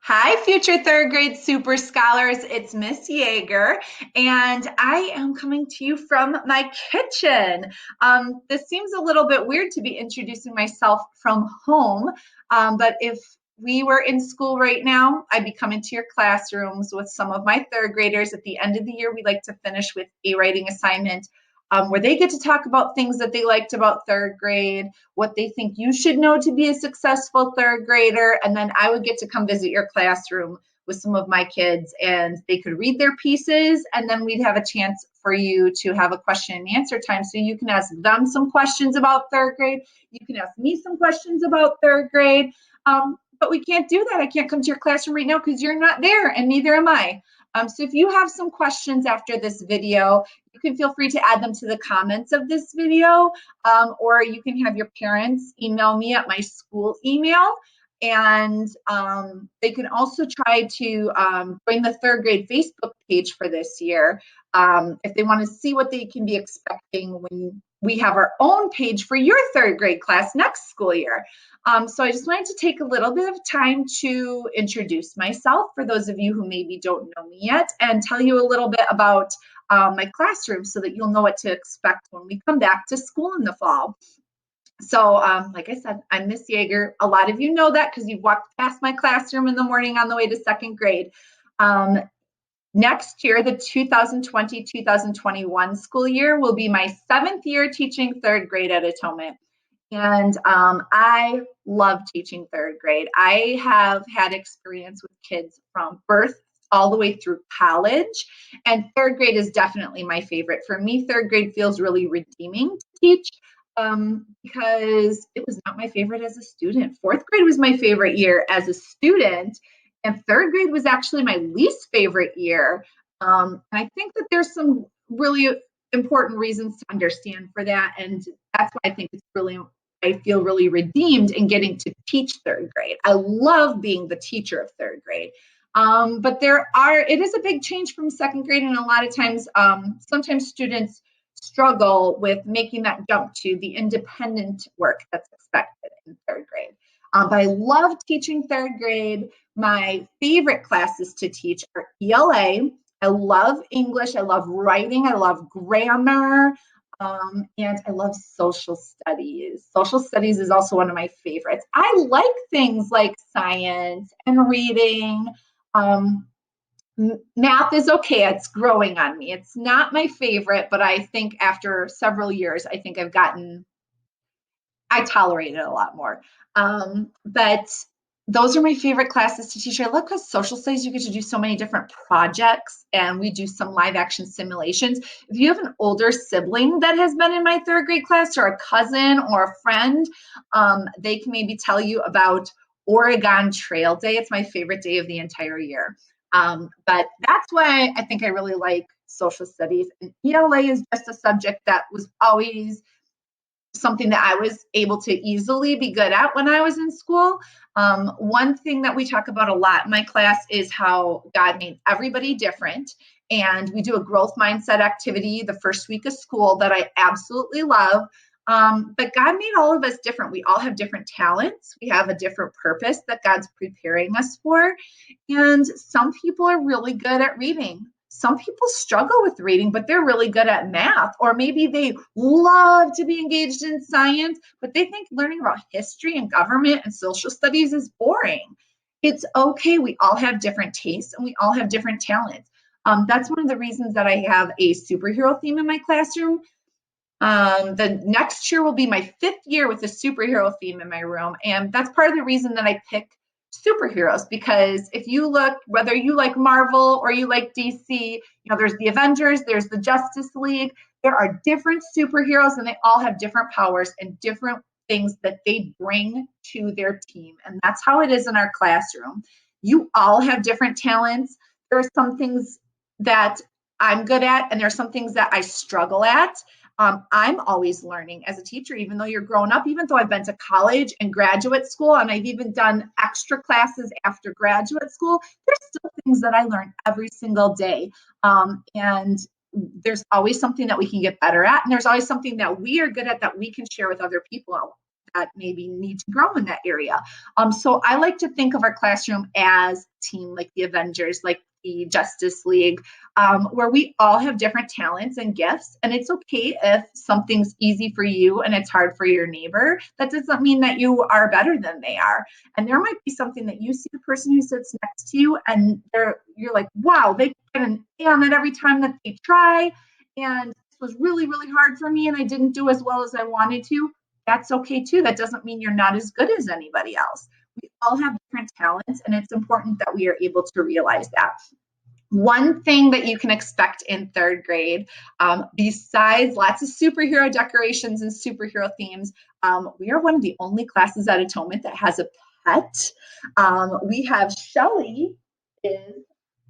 Hi, future third grade super scholars. It's Miss Yeager, and I am coming to you from my kitchen. This seems a little bit weird to be introducing myself from home, but if we were in school right now, I'd be coming to your classrooms with some of my third graders. At the end of the year, we like to finish with a writing assignment where they get to talk about things that they liked about third grade, what they think you should know to be a successful third grader. And then I would get to come visit your classroom with some of my kids and they could read their pieces. And then we'd have a chance for you to have a question and answer time. So you can ask them some questions about third grade. You can ask me some questions about third grade. But we can't do that. I can't come to your classroom right now because you're not there and neither am I. So if you have some questions after this video, you can feel free to add them to the comments of this video, or you can have your parents email me at my school email. And they can also try to join the third grade Facebook page for this year if they want to see what they can be expecting when we have our own page for your third grade class next school year. So I just wanted to take a little bit of time to introduce myself for those of you who maybe don't know me yet and tell you a little bit about my classroom so that you'll know what to expect when we come back to school in the fall. So like I said, I'm Miss Yeager. A lot of you know that because you've walked past my classroom in the morning on the way to second grade. Next year, the 2020-2021 school year will be my 7th year teaching third grade at Atonement. And I love teaching third grade. I have had experience with kids from birth all the way through college. And third grade is definitely my favorite. For me, third grade feels really redeeming to teach because it was not my favorite as a student. Fourth grade was my favorite year as a student. And third grade was actually my least favorite year. And I think that there's some really important reasons to understand for that. And that's why I think I feel really redeemed in getting to teach third grade. I love being the teacher of third grade. But it is a big change from second grade. And a lot of times, sometimes students struggle with making that jump to the independent work that's expected in third grade. But I love teaching third grade. My favorite classes to teach are ELA. I love English. I love writing. I love grammar. And I love social studies. Social studies is also one of my favorites. I like things like science and reading. Math is okay. It's growing on me. It's not my favorite, but I think after several years, I think I tolerate it a lot more. But those are my favorite classes to teach. I love because social studies, you get to do so many different projects and we do some live action simulations. If you have an older sibling that has been in my third grade class or a cousin or a friend, they can maybe tell you about Oregon Trail Day. It's my favorite day of the entire year. But that's why I think I really like social studies. And ELA is just a subject that was always something that I was able to easily be good at when I was in school. One thing that we talk about a lot in my class is how God made everybody different. And we do a growth mindset activity the first week of school that I absolutely love. But God made all of us different. We all have different talents. We have a different purpose that God's preparing us for. And some people are really good at reading. Some people struggle with reading, but they're really good at math, or maybe they love to be engaged in science, but they think learning about history and government and social studies is boring. It's okay. We all have different tastes and we all have different talents. That's one of the reasons that I have a superhero theme in my classroom. The next year will be my 5th year with a superhero theme in my room. And that's part of the reason that I pick superheroes, because if you look, whether you like Marvel or you like DC, there's the Avengers, there's the Justice League. There are different superheroes and they all have different powers and different things that they bring to their team. And that's how it is in our classroom. You all have different talents. There are some things that I'm good at and there are some things that I struggle at. I'm always learning as a teacher, even though you're grown up, even though I've been to college and graduate school, and I've even done extra classes after graduate school, there's still things that I learn every single day. And there's always something that we can get better at. And there's always something that we are good at that we can share with other people that maybe need to grow in that area. So I like to think of our classroom as a team, like the Avengers, like the Justice League, where we all have different talents and gifts. And it's okay if something's easy for you and it's hard for your neighbor. That doesn't mean that you are better than they are. And there might be something that you see the person who sits next to you and you're like, wow, they get an A on it every time that they try. And this was really, really hard for me and I didn't do as well as I wanted to. That's okay too. That doesn't mean you're not as good as anybody else. We all have different talents, and it's important that we are able to realize that. One thing that you can expect in third grade, besides lots of superhero decorations and superhero themes, we are one of the only classes at Atonement that has a pet. We have Shelly is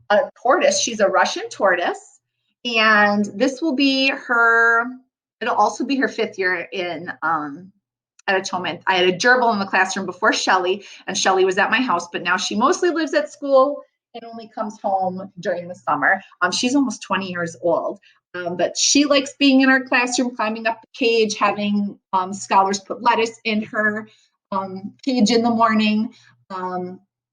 a tortoise. She's a Russian tortoise, and this will be her. It'll also be her 5th year in at Atonement. I had a gerbil in the classroom before Shelly, and Shelly was at my house, but now she mostly lives at school and only comes home during the summer. She's almost 20 years old, but she likes being in our classroom, climbing up the cage, having scholars put lettuce in her cage in the morning.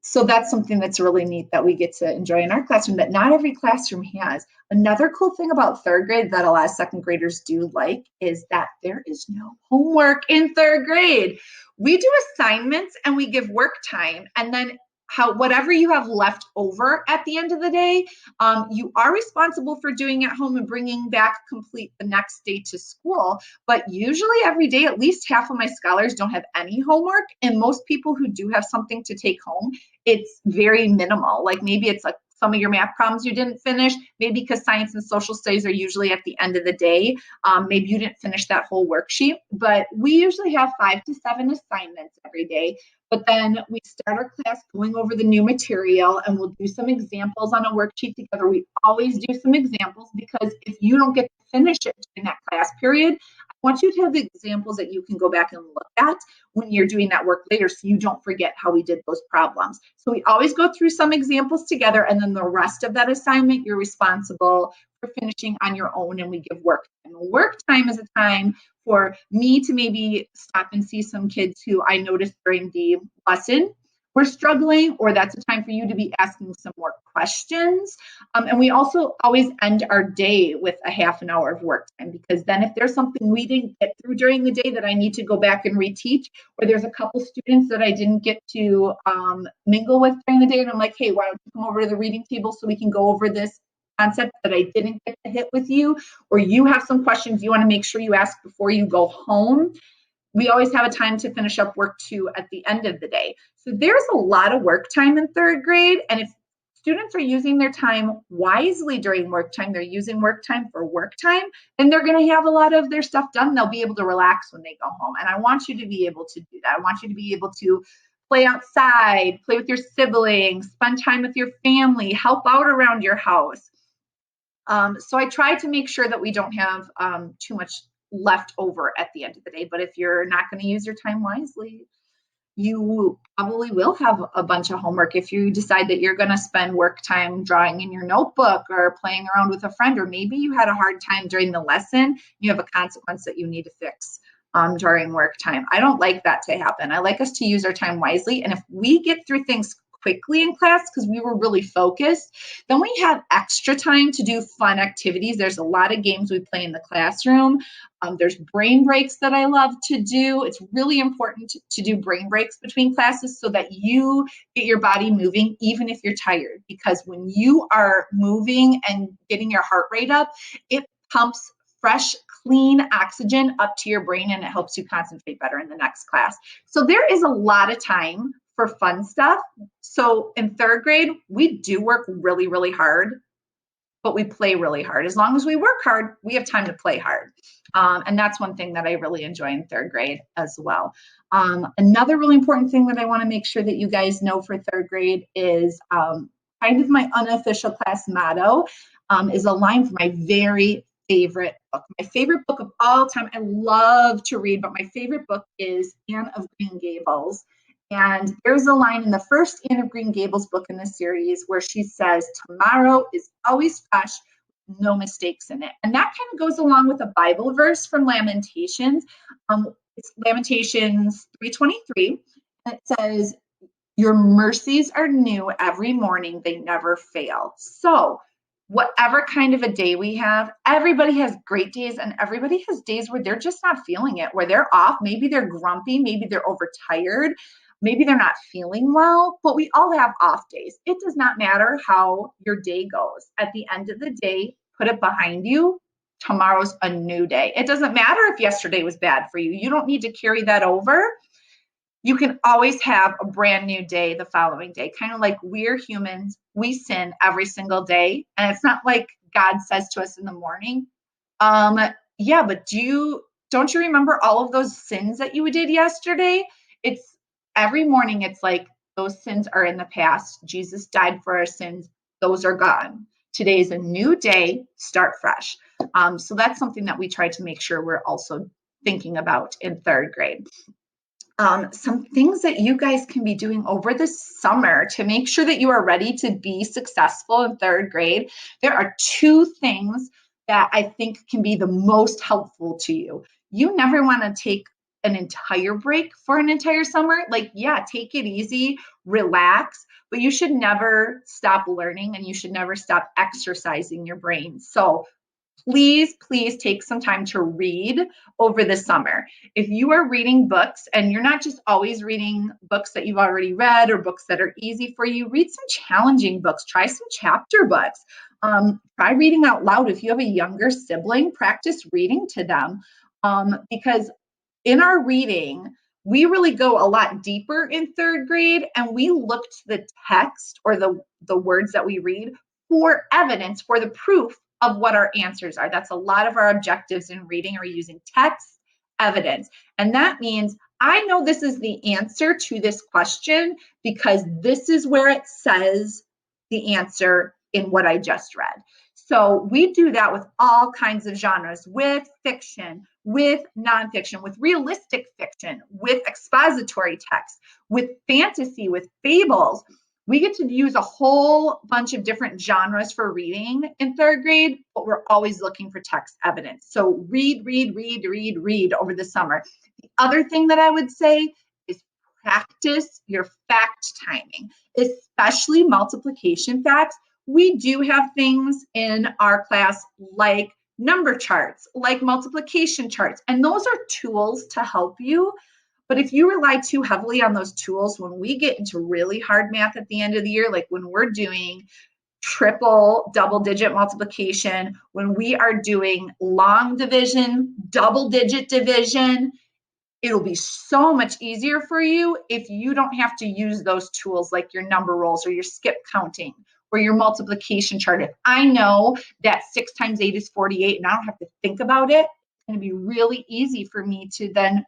So that's something that's really neat that we get to enjoy in our classroom that not every classroom has. Another cool thing about third grade that a lot of second graders do like is that there is no homework in third grade. We do assignments and we give work time, and then whatever you have left over at the end of the day, you are responsible for doing at home and bringing back complete the next day to school. But usually every day, at least half of my scholars don't have any homework. And most people who do have something to take home, it's very minimal. Like maybe it's like some of your math problems you didn't finish, maybe because science and social studies are usually at the end of the day. Maybe you didn't finish that whole worksheet, but we usually have 5 to 7 assignments every day. But then we start our class going over the new material and we'll do some examples on a worksheet together. We always do some examples because if you don't get to finish it in that class period, I want you to have the examples that you can go back and look at when you're doing that work later so you don't forget how we did those problems. So we always go through some examples together, and then the rest of that assignment, you're responsible for finishing on your own, and we give work time. Work time is a time for me to maybe stop and see some kids who I noticed during the lesson were struggling, or that's a time for you to be asking some more questions. And we also always end our day with a half an hour of work time, because then if there's something we didn't get through during the day that I need to go back and reteach, or there's a couple students that I didn't get to mingle with during the day, and I'm like, hey, why don't you come over to the reading table so we can go over this concept that I didn't get to hit with you, or you have some questions you want to make sure you ask before you go home. We always have a time to finish up work too at the end of the day. So there's a lot of work time in third grade. And if students are using their time wisely during work time, they're using work time for work time, then they're going to have a lot of their stuff done. They'll be able to relax when they go home. And I want you to be able to do that. I want you to be able to play outside, play with your siblings, spend time with your family, help out around your house. So I try to make sure that we don't have too much left over at the end of the day. But if you're not going to use your time wisely, you probably will have a bunch of homework if you decide that you're going to spend work time drawing in your notebook or playing around with a friend, or maybe you had a hard time during the lesson. You have a consequence that you need to fix during work time. I don't like that to happen. I like us to use our time wisely. And if we get through things quickly in class because we were really focused, then we have extra time to do fun activities. There's a lot of games we play in the classroom. There's brain breaks that I love to do. It's really important to do brain breaks between classes so that you get your body moving even if you're tired, because when you are moving and getting your heart rate up, it pumps fresh, clean oxygen up to your brain and it helps you concentrate better in the next class. So there is a lot of time for fun stuff. So in third grade, we do work really, really hard, but we play really hard. As long as we work hard, we have time to play hard. And that's one thing that I really enjoy in third grade as well. Another really important thing that I want to make sure that you guys know for third grade is kind of my unofficial class motto is a line from my very favorite book. My favorite book of all time. I love to read, but my favorite book is Anne of Green Gables. And there's a line in the first Anne of Green Gables book in the series where she says, tomorrow is always fresh, no mistakes in it. And that kind of goes along with a Bible verse from Lamentations. It's Lamentations 3:23. And it says, your mercies are new every morning. They never fail. So whatever kind of a day we have, everybody has great days and everybody has days where they're just not feeling it, where they're off. Maybe they're grumpy. Maybe they're overtired. Maybe they're not feeling well, but we all have off days. It does not matter how your day goes. At the end of the day, put it behind you. Tomorrow's a new day. It doesn't matter if yesterday was bad for you. You don't need to carry that over. You can always have a brand new day the following day. Kind of like we're humans, we sin every single day. And it's not like God says to us in the morning, yeah, but don't you remember all of those sins that you did yesterday? It's every morning, it's like those sins are in the past. Jesus died for our sins. Those are gone. Today is a new day, start fresh. So that's something that we try to make sure we're also thinking about in third grade. Some things that you guys can be doing over the summer to make sure that you are ready to be successful in third grade. There are two things that I think can be the most helpful to you. You never want to take an entire break for an entire summer. Like, yeah, take it easy, relax, but you should never stop learning and you should never stop exercising your brain. So please take some time to read over the summer. If you are reading books and you're not just always reading books that you've already read or books that are easy for you, read some challenging books, try some chapter books. Try reading out loud. If you have a younger sibling, practice reading to them, because in our reading, we really go a lot deeper in third grade and we look to the text or the words that we read for evidence, for the proof of what our answers are. That's a lot of our objectives in reading are using text, evidence. And that means I know this is the answer to this question because this is where it says the answer in what I just read. So we do that with all kinds of genres, with fiction, with nonfiction, with realistic fiction, with expository text, with fantasy, with fables. We get to use a whole bunch of different genres for reading in third grade, but we're always looking for text evidence. So read over the summer. The other thing that I would say is practice your fact timing, especially multiplication facts. We do have things in our class like number charts, like multiplication charts, and those are tools to help you. But if you rely too heavily on those tools, when we get into really hard math at the end of the year, like when we're doing triple, double-digit multiplication, when we are doing long division, double-digit division, it'll be so much easier for you if you don't have to use those tools like your number rolls or your skip counting or your multiplication chart. If I know that 6 times 8 is 48 and I don't have to think about it, it's going to be really easy for me to then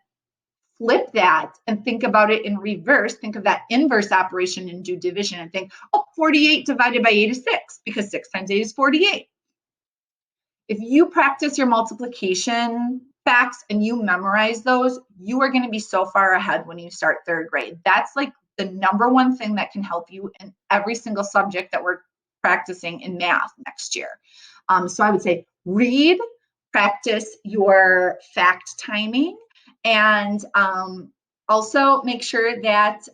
flip that and think about it in reverse, think of that inverse operation and do division and think, oh, 48 divided by 8 is 6 because 6 times 8 is 48. If you practice your multiplication facts and you memorize those, you are going to be so far ahead when you start third grade. That's like the number one thing that can help you in every single subject that we're practicing in math next year. So I would say read, practice your fact timing, and also make sure that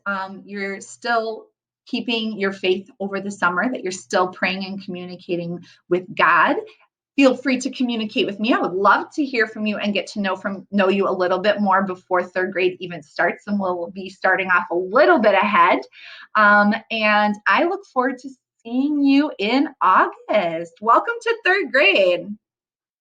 you're still keeping your faith over the summer, that you're still praying and communicating with God. Feel free to communicate with me. I would love to hear from you and get to know you a little bit more before third grade even starts, and we'll be starting off a little bit ahead. And I look forward to seeing you in August. Welcome to third grade.